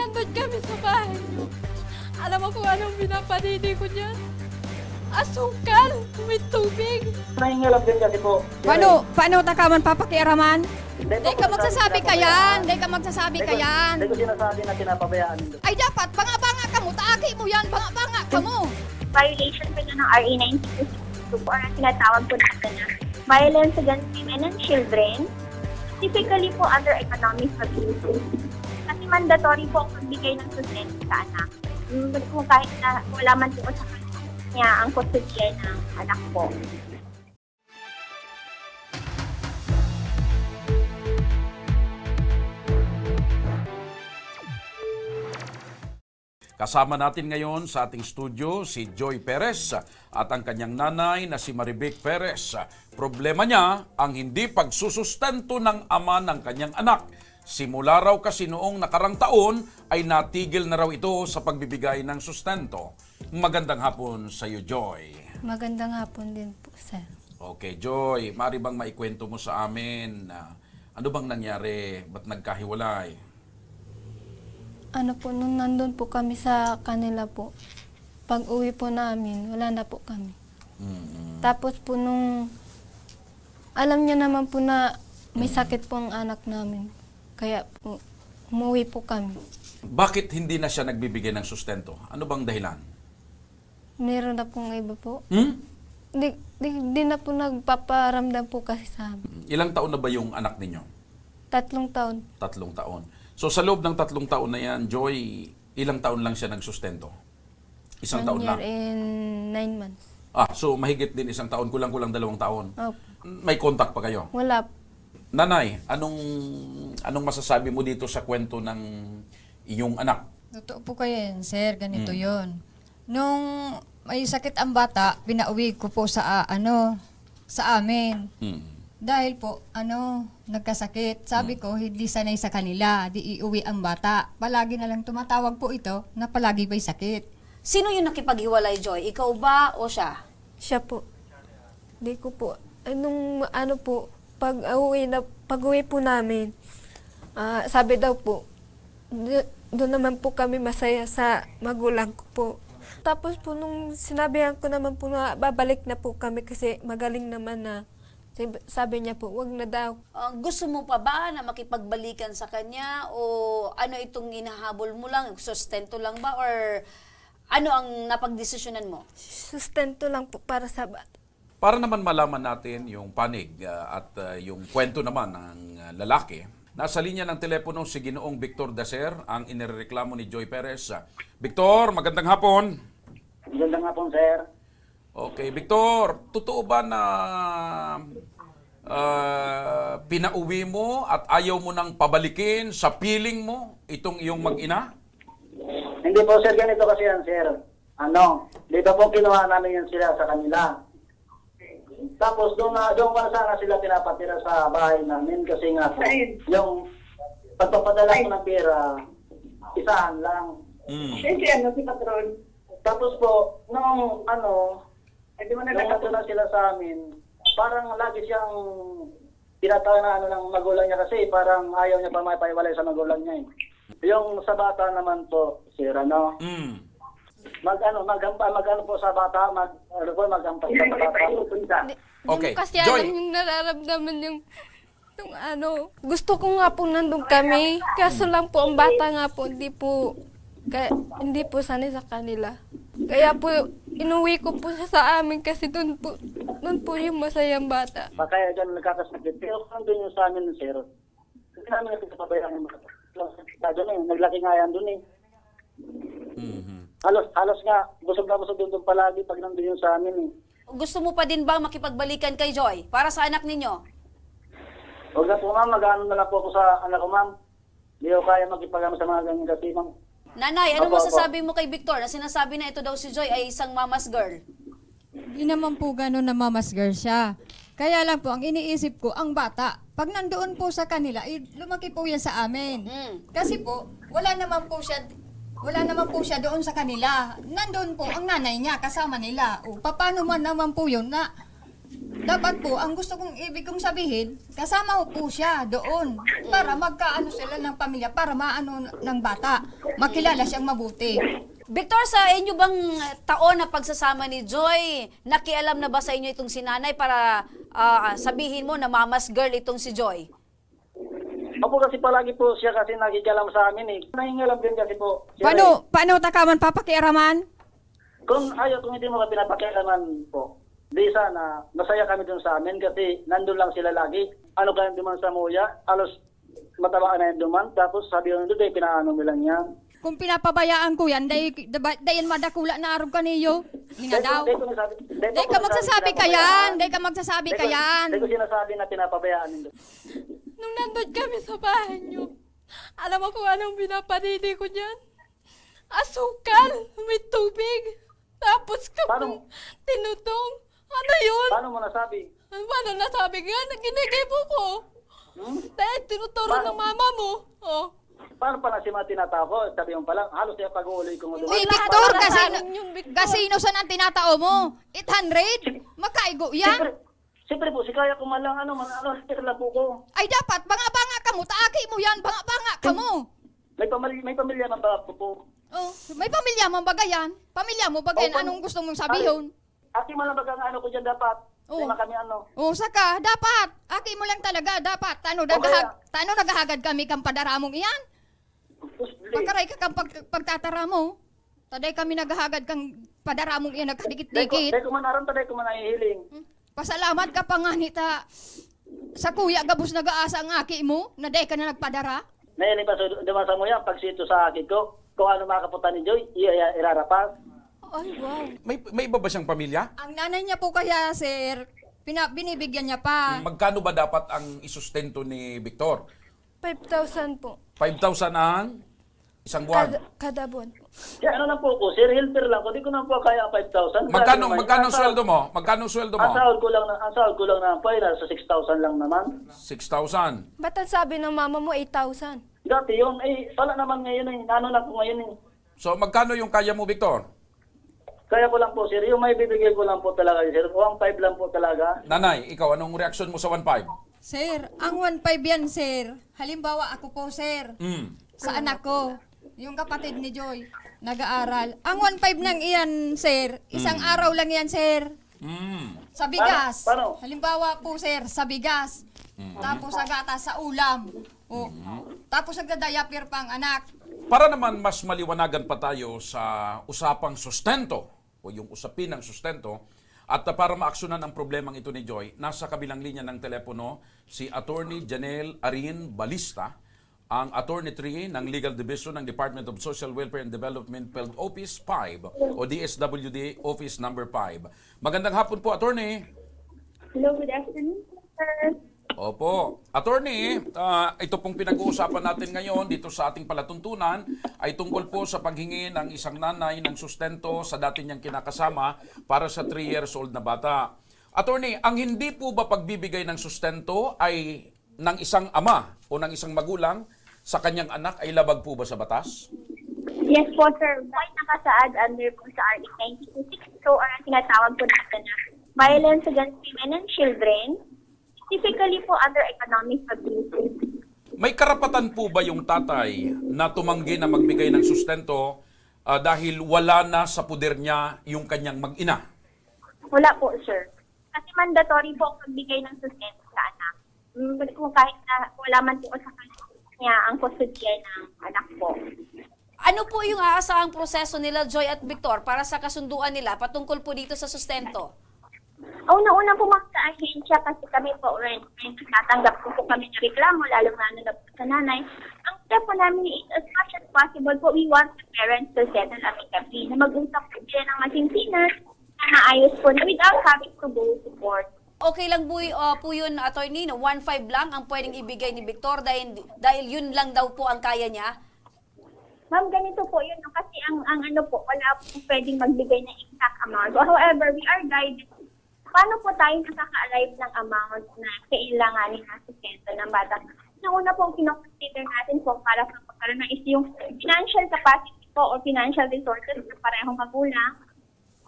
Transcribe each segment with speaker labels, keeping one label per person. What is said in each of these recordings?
Speaker 1: nandun kami sa bahay niyo, alam mo kung anong pinapanini ko niyan? Asukal! May tubig!
Speaker 2: Nahingalap din kasi po.
Speaker 3: Paano ta ka man papakiaraman?
Speaker 2: Hindi
Speaker 3: Di ka magsasabi ka yan. Di ka magsasabi ka yan.
Speaker 2: Hindi ko sinasabi na pinapabayaan nito.
Speaker 3: Ay dapat, banga-banga ka mo. Taagi mo yan. Banga-banga ka mo.
Speaker 4: Violation po ng RA 92 or ang tinatawag po natin na violence against women and children, typically po under economic abuse. Kasi mandatory po ang pagbigay ng sustento sa anak. Kung kahit na wala man po sa kanya ang kustodiya ng anak po.
Speaker 5: Kasama natin ngayon sa ating studio si Joy Perez at ang kanyang nanay na si Marivic Perez. Problema niya ang hindi pagsusustento ng ama ng kanyang anak. Simula raw kasi noong nakarang taon ay natigil na raw ito sa pagbibigay ng sustento. Magandang hapon sa iyo, Joy.
Speaker 1: Magandang hapon din po, sir.
Speaker 5: Okay, Joy, maaari bang maikwento mo sa amin ano bang nangyari? Ba't nagkahiwalay?
Speaker 1: Ano po, nung nandun po kami sa kanila po, pag uwi po namin, wala na po kami. Tapos po nung, alam niya naman po na may sakit po ang anak namin. Kaya po, umuwi po kami.
Speaker 5: Bakit hindi na siya nagbibigay ng sustento? Ano bang dahilan?
Speaker 1: Meron na pong iba po. Di na po nagpaparamdam po kasi sa amin.
Speaker 5: Ilang taon na ba yung anak ninyo?
Speaker 1: 3 taon.
Speaker 5: 3 taon. So sa loob ng 3 taon na yan, Joy, ilang taon lang siya nagsustento? 1 taon
Speaker 1: 1 year
Speaker 5: lang?
Speaker 1: and 9 months.
Speaker 5: So mahigit din 1 taon, kulang-kulang 2 taon.
Speaker 1: Opo.
Speaker 5: May contact pa kayo?
Speaker 1: Wala po.
Speaker 5: Nanay, anong masasabi mo dito sa kwento ng iyong anak?
Speaker 3: Totoo po kayo yan, sir. Ganito yon. Nung may sakit ang bata, pinauwi ko po sa amin. Dahil po, nagkasakit. Sabi ko, hindi sanay sa kanila. Di iuwi ang bata. Palagi na lang tumatawag po ito na palagi ba'y sakit.
Speaker 6: Sino yung nakipaghiwalay, Joy? Ikaw ba o siya?
Speaker 1: Siya po. Di ko po. Nung po, pag-uwi po namin, sabi daw po, doon naman po kami masaya sa magulang ko po. Tapos po nung sinabihan ko naman po na babalik na po kami kasi magaling naman na. Sabi niya po, wag na daw.
Speaker 6: Gusto mo pa ba na makipagbalikan sa kanya? O ano itong inahabol mo lang? Sustento lang ba? Or ano ang napagdesisyonan mo?
Speaker 1: Sustento lang po para sa bata.
Speaker 5: Para naman malaman natin yung panig at yung kwento naman ng lalaki, nasa linya ng telepono si Ginoong Victor Dacer, ang inireklamo ni Joy Perez. Victor, magandang hapon.
Speaker 2: Magandang hapon, sir.
Speaker 5: Okay, Victor, totoo ba na pinauwi mo at ayaw mo nang pabalikin sa piling mo itong iyong mag-ina?
Speaker 2: Hindi po, sir. Ganito kasi yan, sir. Dito po kinuha namin yan sila sa kanila. Tapos doon pa sana sila pinapatira sa bahay namin kasi nga po, yung pagpapadala ko ng pera, isahan lang.
Speaker 4: Si Patron.
Speaker 2: Tapos po, nung nagkato na sila sa amin, parang lagi siyang tinatawag na ng magulang niya kasi parang ayaw niya pa maipahiwalay sa magulang niya eh. Yung sa bata naman po, sir, magano po sa bata, maghampas sa bata.
Speaker 5: Okay,
Speaker 1: Yung kasi
Speaker 5: Joy.
Speaker 1: alam yung nararamdaman yung gusto ko nga po nandun kami, kaso lang po ang bata nga po, hindi po sanay sa kanila. Kaya po, inuwi ko po siya sa amin kasi doon po yung masayang bata.
Speaker 2: Kaya dyan nagkakasakit. Pero kung doon yung sa amin, sir, hindi namin nagkakabayaan ng mga naglaki nga yan doon eh. Halos nga, busog na busog doon palagi pag nandun yung sa amin eh.
Speaker 6: Gusto mo pa din bang makipagbalikan kay Joy para sa anak ninyo?
Speaker 2: Huwag na po ma'am, mag-ano na lang po ako sa anak ko ma'am. Hindi ko kaya makipagano sa mga ganyan kasi ma'am.
Speaker 6: Nanay, ano
Speaker 2: Opo,
Speaker 6: masasabi mo kay Victor na sinasabi na ito daw si Joy ay isang mama's girl?
Speaker 3: Hindi naman po gano'n na mama's girl siya. Kaya lang po, ang iniisip ko, ang bata, pag nandoon po sa kanila, lumaki po yan sa amin. Kasi po, wala naman po siya doon sa kanila. Nandoon po ang nanay niya, kasama nila. O, paano man naman po yun na dapat po, ang gusto kong ibig kong sabihin, kasama ko po siya doon para magkaano sila ng pamilya, para maano ng bata, makilala siyang mabuti.
Speaker 6: Victor, sa inyo bang taon na pagsasama ni Joy, nakialam na ba sa inyo itong si nanay para sabihin mo na mama's girl itong si Joy?
Speaker 2: Opo, kasi palagi po siya kasi nakikialam sa amin eh. Nahingalam din kasi po. Siya
Speaker 3: Paano takaman papakiaraman?
Speaker 2: Kung hindi mo ka pinapakialaman po, di sana, masaya kami dun sa amin kasi nandun lang sila lagi. Ano kayang duman sa muya, alos matabaan na yung duman, tapos sabi ko nandun, pinaano mo lang yan.
Speaker 3: Kung pinapabayaan ko yan, dayan madakula na araw ka niyo. Nga daw. Day ka magsasabi ka yan. Day ka magsasabi ka yan.
Speaker 2: Hindi ko sinasabi na pinapabayaan nito.
Speaker 1: Nung nandun kami sa bahay niyo, alam mo kung anong pinapanili ko dyan? Asukal, may tubig, tapos
Speaker 2: Paano?
Speaker 1: tinutong. Ano yun?
Speaker 2: Paano mo nasabi?
Speaker 1: Paano nasabi nga? Ginigay-mo ko. Dahil tinuturo ng mama mo. Oh.
Speaker 2: Paano pala si mga tinatao? Sabi mo pala, halos yung pag-uuloy ko.
Speaker 3: Uy, Victor,
Speaker 1: Wala
Speaker 3: kasino,
Speaker 1: lang yung Victor.
Speaker 3: kasino sa nang tinatao mo? 800? Makaigo yan?
Speaker 2: Siyempre po, si kaya ko man lang, sticker lang po ko.
Speaker 3: Ay dapat, banga-banga ka mo, taaki mo yan, banga-banga ka mo.
Speaker 2: May pamilya man ba po?
Speaker 3: Oh, may pamilya mo bagay yan? Pamilya mo bagay,
Speaker 2: Opo.
Speaker 3: anong gusto mong sabihin?
Speaker 2: Aki man lang bagang ko dyan dapat.
Speaker 3: Oo.
Speaker 2: Hindi man kami
Speaker 3: Oh, saka, dapat. Aki mo lang talaga, dapat. Tano nagahagad kami kang padaramong iyan? Pagkaray ka kang pagtatara mo. Taday kami naghahagad kang padaramong iyan, nagkadikit-dikit.
Speaker 2: Dahil ko man aram, dahil ko man nahihiling.
Speaker 3: Pasalamat ka pa nga nita. Sa kuya, gabos nag-aasa ang aki mo, na day ka na nagpadara.
Speaker 2: Nahihiling pa dumasa mo yan, pag sito sa akin ko, kung ano makapunta ni Joy, irarapas.
Speaker 1: Ay, wow.
Speaker 5: May iba ba siyang pamilya?
Speaker 3: Ang nanay niya po kaya, sir, binibigyan niya pa.
Speaker 5: Magkano ba dapat ang isustento ni Victor?
Speaker 1: 5,000 po.
Speaker 5: 5,000 ang isang buwan.
Speaker 1: Kada buwan po.
Speaker 2: Kaya lang po ko, sir, helper lang ko, di ko na po kaya 5,000.
Speaker 5: Magkano sweldo mo? Magkano sweldo mo?
Speaker 2: Ang sahod ko lang na po, sa 6,000 lang naman.
Speaker 5: 6,000.
Speaker 1: Ba't ang sabi ng mama mo 8,000?
Speaker 2: Dati yun, wala naman ngayon ano na po ngayon
Speaker 5: So magkano yung kaya mo, Victor?
Speaker 2: Kaya ko lang po, sir, yung may bibigay ko lang po talaga, sir, 1,500 lang po talaga.
Speaker 5: Nanay, ikaw, anong reaksyon mo sa 1,500?
Speaker 3: Sir, ang 1.5 yan, sir. Halimbawa, ako po, sir. Sa anak ko, yung kapatid ni Joy, nag-aaral. Ang 1.5 nang iyan, sir, isang araw lang yan, sir. Sa bigas.
Speaker 2: Paano?
Speaker 3: Halimbawa po, sir, sa bigas. Tapos sa gatas, sa ulam. O, tapos nagdadayapir pa ang anak.
Speaker 5: Para naman mas maliwanagan pa tayo sa usapang sustento o yung usapin ng sustento at para maaksyonan ang problemang ito ni Joy, nasa kabilang linya ng telepono si Attorney Janelle Arin Balista, ang Attorney 3 ng Legal Division ng Department of Social Welfare and Development Field Office 5 o DSWD Office Number 5. Magandang hapon po, Attorney.
Speaker 4: Hello, good afternoon, sir.
Speaker 5: Opo. Attorney, ito pong pinag-uusapan natin ngayon dito sa ating palatuntunan ay tungkol po sa paghingi ng isang nanay ng sustento sa dati niyang kinakasama para sa 3 years old na bata. Attorney, ang hindi po ba pagbibigay ng sustento ay ng isang ama o ng isang magulang sa kanyang anak ay labag po ba sa batas?
Speaker 4: Yes po, sir. May nakasaad under po sa RA 1926. So, ang tinatawag po natin na violence against women and children, typically po under economic abuse.
Speaker 5: May karapatan po ba yung tatay na tumanggi na magbigay ng sustento dahil wala na sa puder niya yung kanyang mag-ina?
Speaker 4: Wala po, sir. Kasi mandatory po ang pagbigay ng sustento sa anak. Kung kahit na wala man po sa kanya ang kustodiya ng anak po.
Speaker 6: Ano po yung aasahang proseso nila, Joy at Victor, para sa kasunduan nila patungkol po dito sa sustento?
Speaker 4: Una-una po sa ahensya kasi kami po rin natanggap po kami ng reklamo, lalo na po sa nanay. Ang step po namin is as much as possible po, we want the parents to settle amicably, na mag-usap po sila ng masinsinan, na maayos po na without having to go to court.
Speaker 6: Okay lang po yun, Attorney, no? 1.5 lang ang pwedeng ibigay ni Victor dahil yun lang daw po ang kaya niya?
Speaker 4: Ma'am, ganito po yun. Kasi ang ano po, wala po pwedeng magbigay ng exact amount. So, however, we are guided. Paano po tayo nakaka-arrive ng amount na kailanganin na sustento ng bata? Una pong kinoconsider natin po para sa pagkaroon is yung financial capacity po o financial resources ng parehong magulang,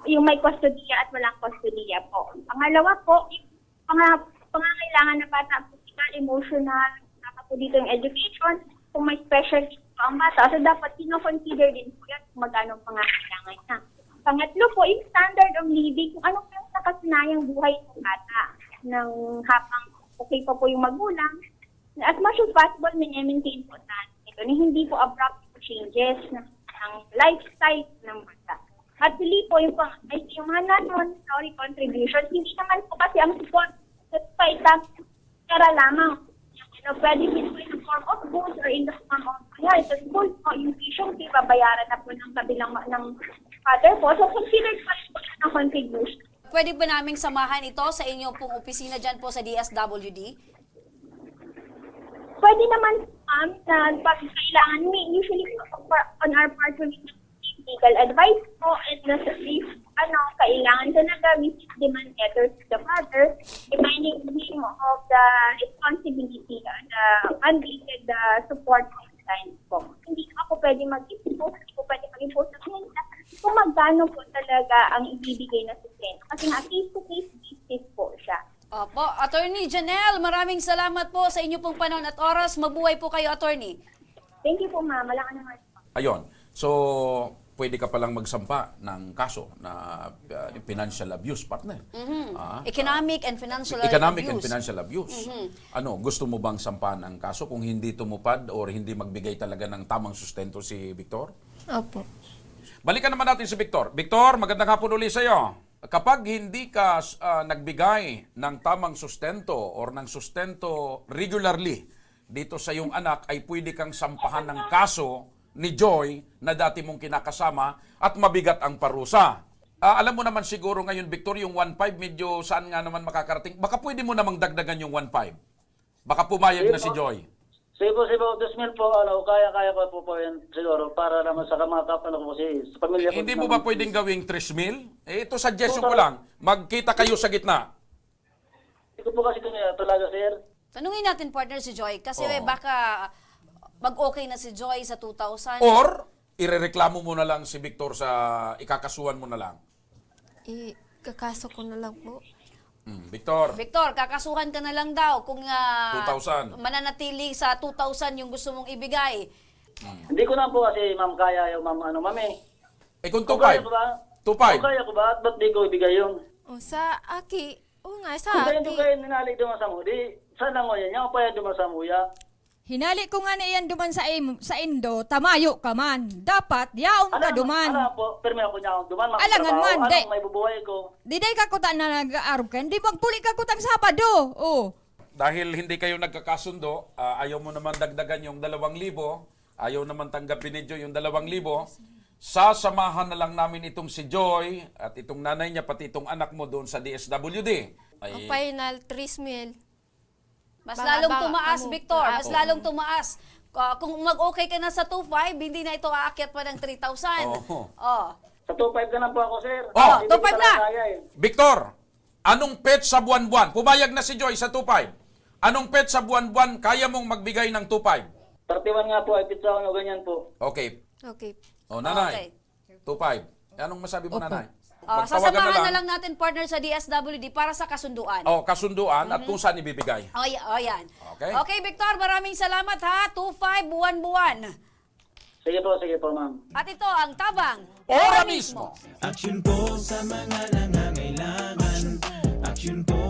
Speaker 4: yung may kustodiya at walang kustodiya po. Pangalawa po, pangangailangan na bata, physical, emotional, dapat po dito yung education, kung may special needs po ang bata, so dapat kino-consider din po yan kung magkano ang pangangailangan niya. Pangatlo po, yung standard of living, kung ano po yung nakasanayang buhay ng bata ng habang okay pa po yung magulang, as much as possible, maintain po natin ito, na hindi po abrupt changes ng lifestyle ng bata. At pili po yung mga non-monetary contributions, hindi naman po kasi ang support sa pera lamang. Pwede po in the form of goods or in the form of sa school po, yung tuition fee, babayaran na po ng kabilang ng father po. So, considered pa po siya ng contribution.
Speaker 6: Pwede ba naming samahan ito sa inyo pong opisina dyan po sa DSWD?
Speaker 4: Pwede naman, na pag kailangan, usually on our part, we legal advice po, and if, kailangan talaga, we demand letters to the father, reminding him of the responsibility, the undated support guidelines po. Hindi ako pwede mag-impose, hindi ko pwede mag-impose sa kanila kung magkano po talaga ang ibibigay na sustento. Kasi nga, case-to-case basis po siya.
Speaker 6: Opo, Attorney Janelle, maraming salamat po sa inyo pong panahon at oras. Mabuhay po kayo, Attorney.
Speaker 4: Thank you po, ma'am. Wala ka naman.
Speaker 5: Ayon. So, pwede ka palang magsampa ng kaso na financial abuse, partner.
Speaker 6: Economic and financial
Speaker 5: Economic
Speaker 6: abuse.
Speaker 5: and financial abuse. Ano, gusto mo bang sampahan ng kaso kung hindi tumupad or hindi magbigay talaga ng tamang sustento si Victor?
Speaker 1: Opo.
Speaker 5: Balikan naman natin si Victor. Victor, magandang hapon ulit sa iyo. Kapag hindi ka nagbigay ng tamang sustento or ng sustento regularly dito sa iyong anak, ay pwede kang sampahan ng kaso ni Joy na dati mong kinakasama at mabigat ang parusa. Alam mo naman siguro ngayon, Victor, yung 1.5 medyo saan nga naman makakarating. Baka pwede mo namang dagdagan yung 1.5. Baka pumayag na si Joy.
Speaker 2: Sige po, 2,000 po, kaya ko po yan siguro para naman sa mga kapano ko kasi sa pamilya ko.
Speaker 5: Hindi mo ba pwedeng gawing 3,000? Ito suggestion ko lang. Magkita kayo sa gitna.
Speaker 2: Hindi ko po kasi talaga, sir.
Speaker 6: Tanungin natin, partner, si Joy. Kasi
Speaker 5: Oo.
Speaker 6: baka mag-okay na si Joy sa 2,000.
Speaker 5: Or, irereklamo mo na lang si Victor sa ikakasuhan mo na lang.
Speaker 1: Kakaso ko na lang po.
Speaker 5: Victor,
Speaker 6: Victor, kakasuhan ka na lang daw kung
Speaker 5: 2,000.
Speaker 6: mananatili sa 2,000 yung gusto mong ibigay.
Speaker 2: Hindi ko na po kasi, ma'am, kaya yung ma'am,
Speaker 5: kung
Speaker 2: Kung kaya
Speaker 5: 2.5.
Speaker 2: ko ba?
Speaker 5: 2.5.
Speaker 2: Kung kaya ko ba? Ba't di ko ibigay yun?
Speaker 1: O, sa aki. O nga,
Speaker 2: Kung
Speaker 1: sa
Speaker 2: kaya
Speaker 1: aki.
Speaker 2: doon kayo ninali doon sa mo, di sana mo yan, yung paya doon sa muya.
Speaker 3: Hinali ko nga na iyan duman sa Indo, tamayo ka man. Dapat, yaon ka duman.
Speaker 2: Ano po, permi ako niya akong duman,
Speaker 3: Alangan man, di.
Speaker 2: may bubuhay ko.
Speaker 3: Diday ka kuta na nag-aarog ka, di magpuli ka kutang Sabado. Oh.
Speaker 5: Dahil hindi kayo nagkakasundo, ayaw mo naman dagdagan yung 2,000, ayaw naman tanggapin ni Joy yung 2,000, sasamahan na lang namin itong si Joy at itong nanay niya, pati itong anak mo doon sa DSWD.
Speaker 1: O, final 3,000.
Speaker 6: Mas
Speaker 1: Baka-
Speaker 6: lalong
Speaker 1: baka-
Speaker 6: tumaas,
Speaker 1: ano,
Speaker 6: Victor. Mas
Speaker 1: oo.
Speaker 6: lalong tumaas. Kung mag-okay ka na sa 2,500, hindi na ito aakyat pa ng 3,000.
Speaker 5: Oo.
Speaker 6: Oh.
Speaker 2: Sa 2.5 ka na po ako, sir.
Speaker 5: Oh,
Speaker 2: Hindi
Speaker 6: 2.5
Speaker 2: ko
Speaker 6: na.
Speaker 2: talaga kaya eh.
Speaker 5: Victor, anong pet sa buwan-buwan? Pumayag na si Joy sa 2.5. Anong pet sa buwan-buwan kaya mong magbigay ng 2.5?
Speaker 2: 31 nga po, ay pizza ko ganyan po.
Speaker 5: Okay.
Speaker 1: Okay.
Speaker 5: O, nanay.
Speaker 6: Okay.
Speaker 5: 2.5. Anong masabi mo, nanay?
Speaker 6: Sasamahan na lang natin, partner, sa DSWD para sa kasunduan.
Speaker 5: O, kasunduan at kung saan ibibigay.
Speaker 6: Oh, yan.
Speaker 5: Okay.
Speaker 6: Okay, Victor, maraming salamat ha. 2,500 buwan-buwan.
Speaker 2: Sige po, ma'am.
Speaker 6: At ito ang tabang.
Speaker 5: Ora mismo.
Speaker 7: Aksyon po sa mga nangangailangan. Aksyon po